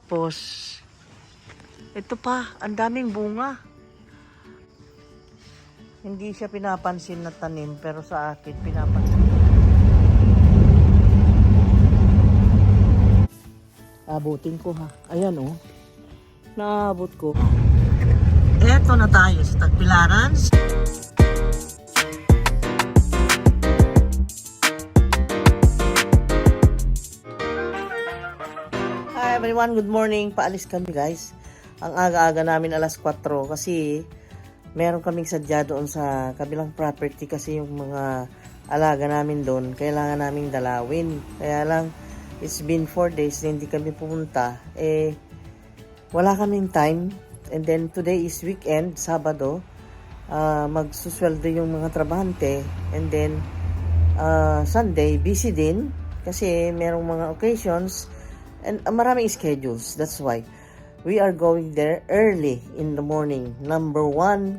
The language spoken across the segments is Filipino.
Tapos, ito pa, ang daming bunga. Hindi siya pinapansin na tanim, pero sa akin pinapansin. Abutin ko ha. Ayan oh. Naabot ko. Eto na tayo sa Tagbilaran. Hi everyone, good morning. Paalis kami guys. Ang aga-aga namin alas 4 kasi meron kaming sadya doon sa kabilang property kasi yung mga alaga namin doon kailangan naming dalawin. Kaya lang it's been 4 days na hindi kami pumunta. Wala kaming time. And then today is weekend, Sabado. Magsusweldo yung mga trabahante. And then Sunday, busy din. Kasi merong mga occasions. And maraming schedules. That's why we are going there early in the morning. Number 1,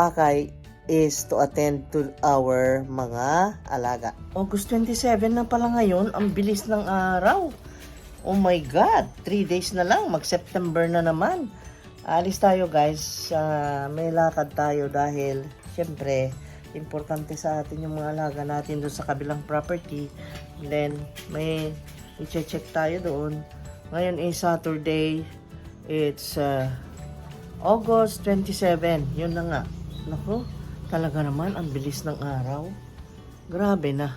pakay is to attend to our mga alaga. August 27 na pala ngayon. Ang bilis ng araw. Oh my God! 3 days na lang. Mag-September na naman. Alis tayo guys. May lakad tayo dahil syempre importante sa atin yung mga alaga natin doon sa kabilang property. And then may i-check tayo doon. Ngayon is Saturday. It's August 27. Yun na nga. Naku, talaga naman ang bilis ng araw. Grabe na.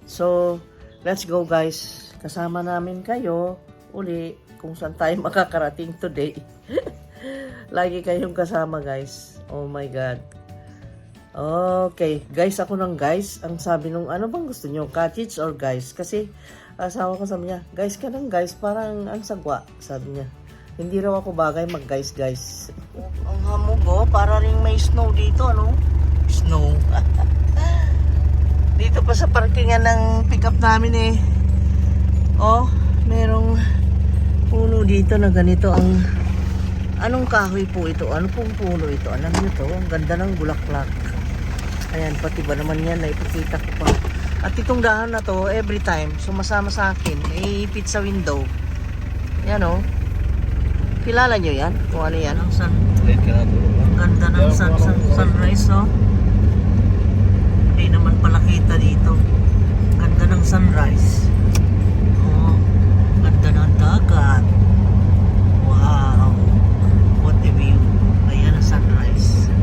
So, let's go guys. Kasama namin kayo uli kung saan tayo makakarating today. Lagi kayong kasama guys. Oh my God. Okay, guys ako ng guys. Ang sabi nung ano bang gusto nyo? Cottage or guys? Kasi asawa ko sabi niya, guys ka ng guys, parang ang sagwa, sabi niya. Hindi raw ako bagay mag guys. Ang hamog oh, para ring may snow dito, ano? Snow. Dito pa sa parkingan ng pickup namin eh. Oh, merong puno dito na ganito ang anong kahoy po ito? Ano pong puno ito? Alam niyo to, ang ganda ng bulaklak. Ayan, pati ba naman yan, naipakita ko pa. At itong dahon na to, every time, sumasama sa akin, iipit sa window. Yan o. Kilala nyo yan? Kung ano yan? Ang sun. Ganda ng sunrise o. Hindi naman pala kita dito. Ganda ng sunrise. Oh, ganda ng dagat. Wow. What a view. Ayan ang sunrise.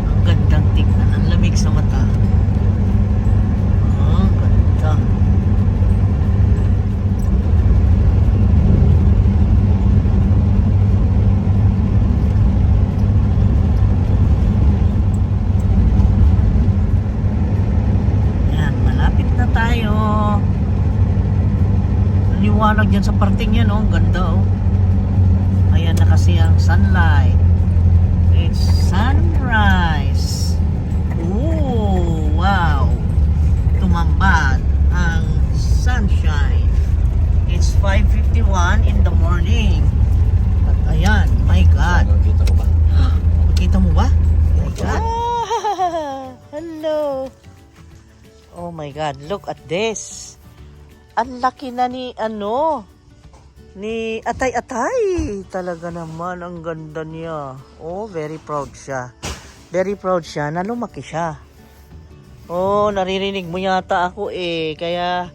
Ang gandang tignan. Ang lamig sa mata. Ganda. Yan, malapit na tayo. Liwanag dyan sa parting yan, oh. Ganda, oh. Ayan na kasi ang sunlight. It's sunrise. Ooh, wow. Tumambad ang sunshine. It's 5:51 in the morning. At ayan, my God. Nakita ko ba? Makita mo ba? Oh my God. Hello. Oh my God, look at this. Ang laki na ni ni Atay-Atay. Talaga naman, ang ganda niya. Oh, very proud siya. Very proud siya na lumaki siya. Oh, naririnig mo yata ako eh. Kaya,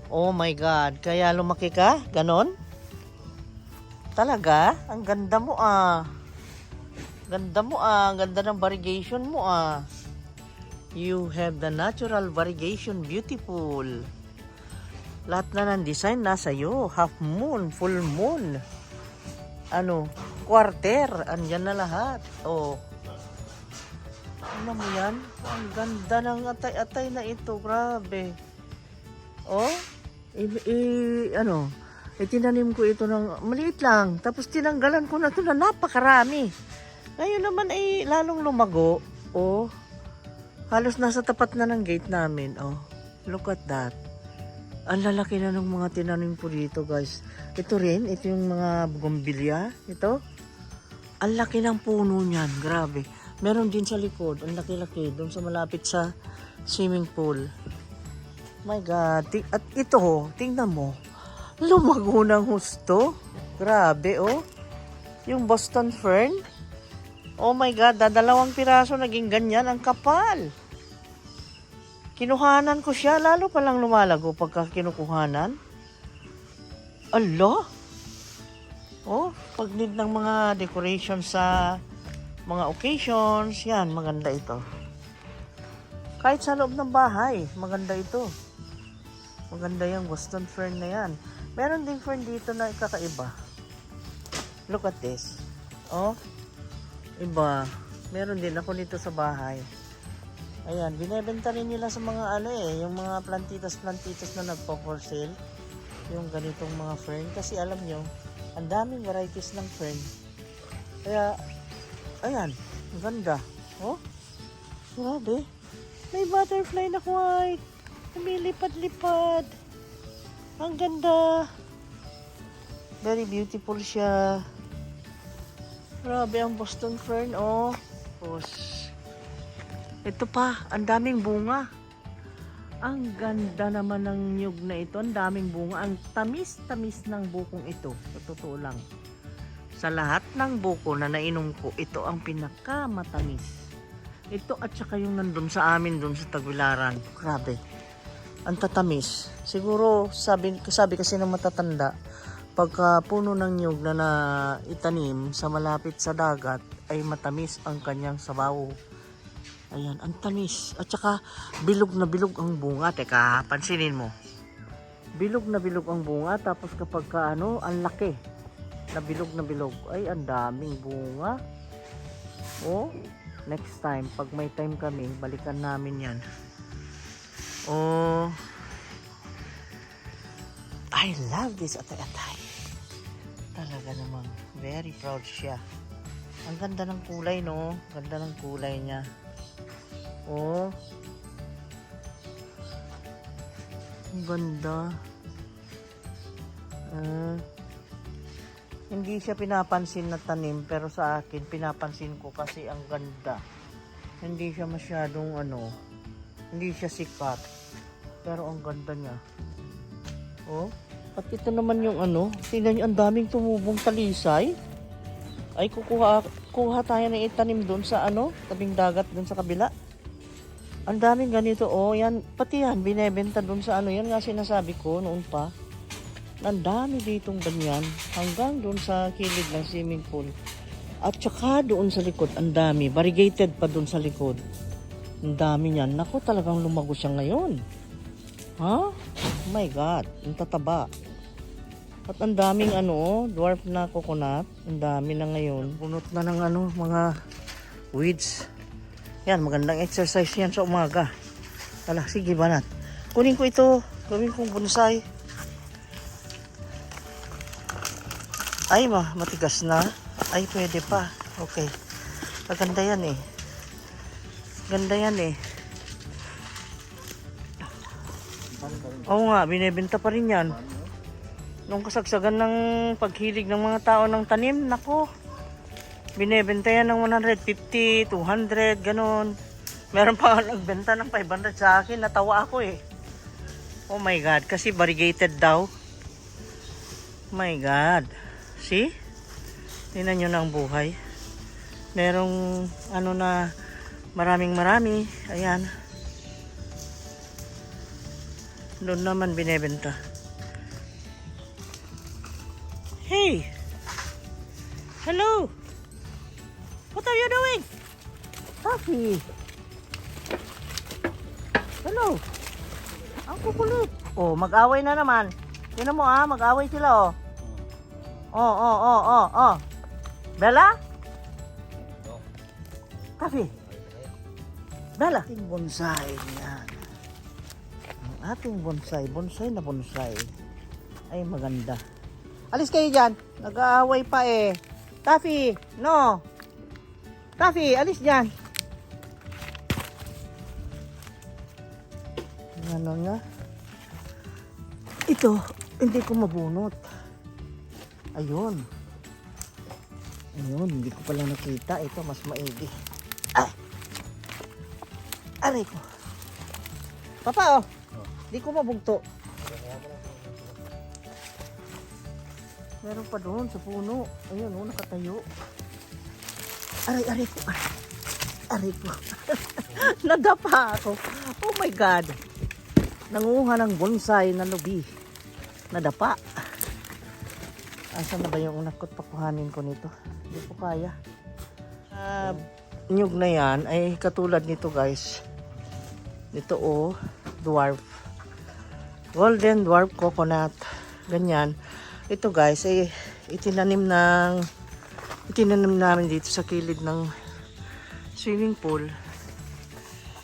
oh my God. Kaya lumaki ka? Ganon? Talaga? Ang ganda mo ah. Ganda mo ah. Ang ganda ng variegation mo ah. You have the natural variegation. Beautiful. Lahat na ng design nasa iyo. Half moon, full moon. Ano? Quarter. Andyan na lahat. Oh. Ano mo yan? Ang ganda ng atay-atay na ito. Grabe. Oh. Itinanim ko ito ng maliit lang. Tapos tinanggalan ko na ito na napakarami. Ngayon naman ay lalong lumago. Oh. Halos nasa tapat na ng gate namin. Oh. Look at that. Ang lalaki na ng mga tinanim ko dito, guys. Ito rin, ito yung mga bougainvillea. Ito. Ang laki ng puno niyan, grabe. Meron din sa likod, ang laki-laki, doon sa malapit sa swimming pool. My God. At ito, tingnan mo. Lumago ng husto. Grabe, oh. Yung Boston Fern. Oh my God, dadalawang piraso naging ganyan. Ang kapal. Kinuhanan ko siya. Lalo palang lumalago pagka kinukuhanan. Allah. Oh, pag need ng mga decoration sa mga occasions, yan, maganda ito. Kahit sa loob ng bahay, maganda ito. Maganda yung Boston Fern na yan. Meron ding fern dito na kakaiba. Look at this. Oh, iba. Meron din ako dito sa bahay. Ayan, binebenta rin nila sa mga yung mga plantitas na nagpo-for sale. Yung ganitong mga fern. Kasi alam nyo, ang daming varieties ng fern. Kaya, ayan, ang ganda. Oh, grabe. May butterfly na white. Lumilipad-lipad. Ang ganda. Very beautiful siya. Grabe ang Boston Fern, oh. Tapos, ito pa, ang daming bunga. Ang ganda naman ng niyog na ito. Ang daming bunga. Ang tamis-tamis ng bukong ito. Sa totoo lang. Sa lahat ng buko na nainom ko, ito ang pinakamatamis. Ito at saka yung nandun sa amin, dun sa Tagbilaran. Grabe. Ang tatamis. Siguro, sabi kasi ng matatanda, pagka puno ng niyog na itanim sa malapit sa dagat, ay matamis ang kanyang sabaw. Ayan, ang tamis. At saka, bilog na bilog ang bunga. Teka, pansinin mo. Bilog na bilog ang bunga. Tapos kapag ang laki. Na bilog. Ay, ang daming bunga. Oh, next time, pag may time kami, balikan namin yan. Oh, I love this atay-atay. Talaga namang, very proud siya. Ang ganda ng kulay, no? Ganda ng kulay niya. Oh. Ang ganda. Hindi siya pinapansin na tanim, pero sa akin pinapansin ko kasi ang ganda. Hindi siya masyadong hindi siya sikat. Pero ang ganda niya. Oh. At ito naman yung tingnan niyo, ang daming tumubong talisay. Ay kuha tayo ng itanim doon sa tabing dagat doon sa kabila. Ang daming ganito, oh, yan, pati yan, binebenta dun sa yan nga sinasabi ko noon pa. Ang dami ditong ganyan, hanggang dun sa kilid ng swimming pool. At saka doon sa likod, ang dami, variegated pa dun sa likod. Ang dami niyan, naku, talagang lumago siya ngayon. Ha? Huh? Oh my God, ang tataba. At ang daming dwarf na coconut, ang dami na ngayon. Bunot na ng mga weeds. Yan, magandang exercise yan sa umaga. Hala, sige banat. Kunin ko ito. Gawin kong bonsai. Ay, matigas na. Ay, pwede pa. Okay. Maganda yan eh. Ganda yan eh. Oo nga, binebenta pa rin yan. Nung kasagsagan ng paghilig ng mga tao ng tanim, nako. Binebenta yan ng 150, 200, ganun. Meron pa nagbenta ng 500 sa akin. Natawa ako eh. Oh my God. Kasi variegated daw. Oh my God. See? Tingnan nyo na ang buhay. Merong na maraming. Ayan. Doon naman binebenta. Hey! Hello! What are you doing? Puffy! Hello! Ang kukulit. Oh, mag-away na naman. Tingnan mo mag-away sila Oh. Bella? Puffy! Bella! Ating bonsai yan. Ang ating bonsai na bonsai. Ay, maganda. Alis kayo dyan. Nag-aaway pa eh. Taffy! No! Taffy, alis dyan. Ano nga? Ito, hindi ko mabunot. Ayun. Hindi ko pala nakita. Ito, mas maigi. Ay! Aray ko. Papa, Di ko mabugto. Meron pa doon sa puno. Ayun, oh, nakatayo. Aray ko. Aray ko. Nadapa ako. Oh my God. Nanguha ng bonsai na lubi. Nadapa. Asan na ba yung unakot pakuhanin ko nito? Hindi ko kaya. Nyug na yan ay katulad nito guys. Nito oh, dwarf. Golden dwarf coconut. Ganyan. Ito guys ay itinanim namin dito sa kilid ng swimming pool.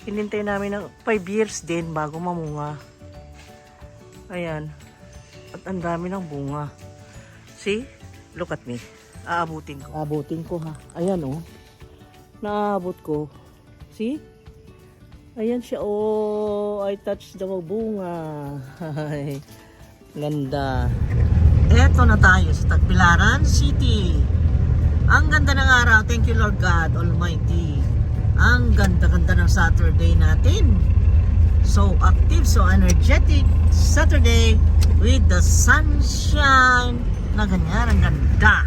Hinintay namin ng 5 years din bago mamunga. Ayan. At ang dami ng bunga. See? Look at me. Aabutin ko. Aabutin ko ha. Ayan oh. Naabot ko. See? Ayan siya oh. I touched the bunga. Ganda. Eto na tayo sa Tagbilaran City. Ang ganda ng araw. Thank you Lord God Almighty. Ang ganda-ganda ng Saturday natin. So active, so energetic Saturday with the sunshine. Na ganyan, ang ganda.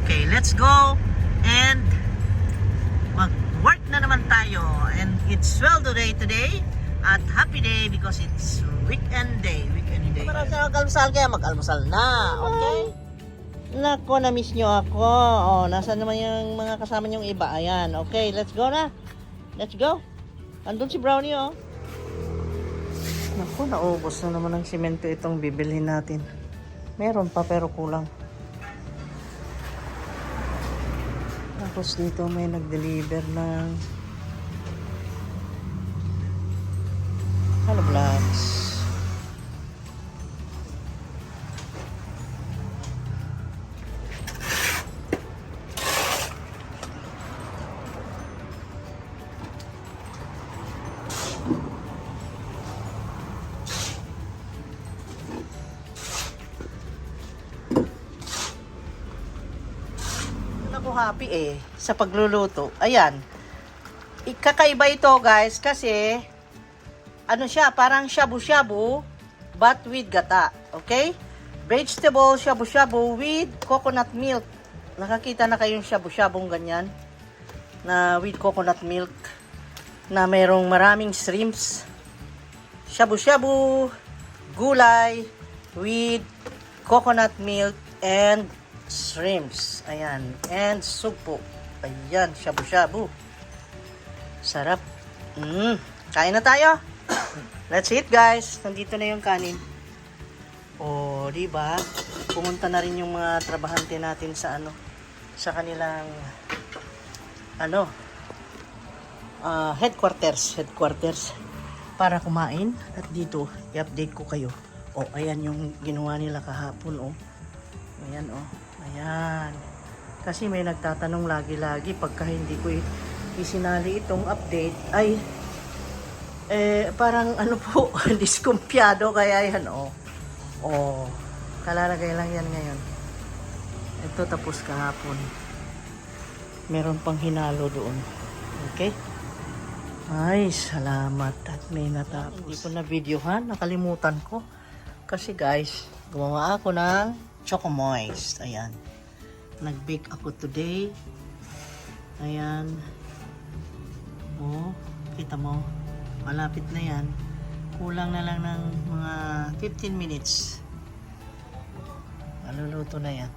Okay, let's go. And mag-work na naman tayo. And it's sweldo day today. At happy day because it's weekend day. Para sa mag-almusal kaya mag-almusal na. Okay? Nako, na-miss nyo ako. Oh, nasa naman yung mga kasama nyong iba. Ayan. Okay, let's go na. Let's go. Andun si Brownie oh. Nako, naubos na naman ng simento itong bibilhin natin. Meron pa pero kulang. Tapos dito may nag-deliver ng Hello Blocks. Ako happy sa pagluluto. Ayan. Kakaiba ito guys kasi ano siya, parang shabu-shabu but with gata. Okay? Vegetable shabu-shabu with coconut milk. Nakakita na kayong shabu-shabong ganyan na with coconut milk na merong maraming shrimps. Shabu-shabu gulay with coconut milk and shrimps. Ayan. And supo. Ayan. Shabu-shabu. Sarap. Kain na tayo. Let's eat guys. Nandito na yung kanin. O, diba? Pumunta na rin yung mga trabahante natin sa sa kanilang headquarters para kumain. At dito, i-update ko kayo. O, ayan yung ginawa nila kahapon. O. Ayan o. Ayan. Kasi may nagtatanong lagi-lagi pagka hindi ko isinali itong update ay parang po diskumpiyado kaya yan kalalagay lang yan ngayon. Ito tapos kahapon. Meron pang hinalo doon. Okay? Ay, salamat at may natapos. Hindi ko na videohan, nakalimutan ko. Kasi guys, gumawa ako ng Choco Moist. Ayan. Nag-bake ako today. Ayan. Oh, kita mo. Malapit na yan. Kulang na lang ng mga 15 minutes. Maluluto na yan.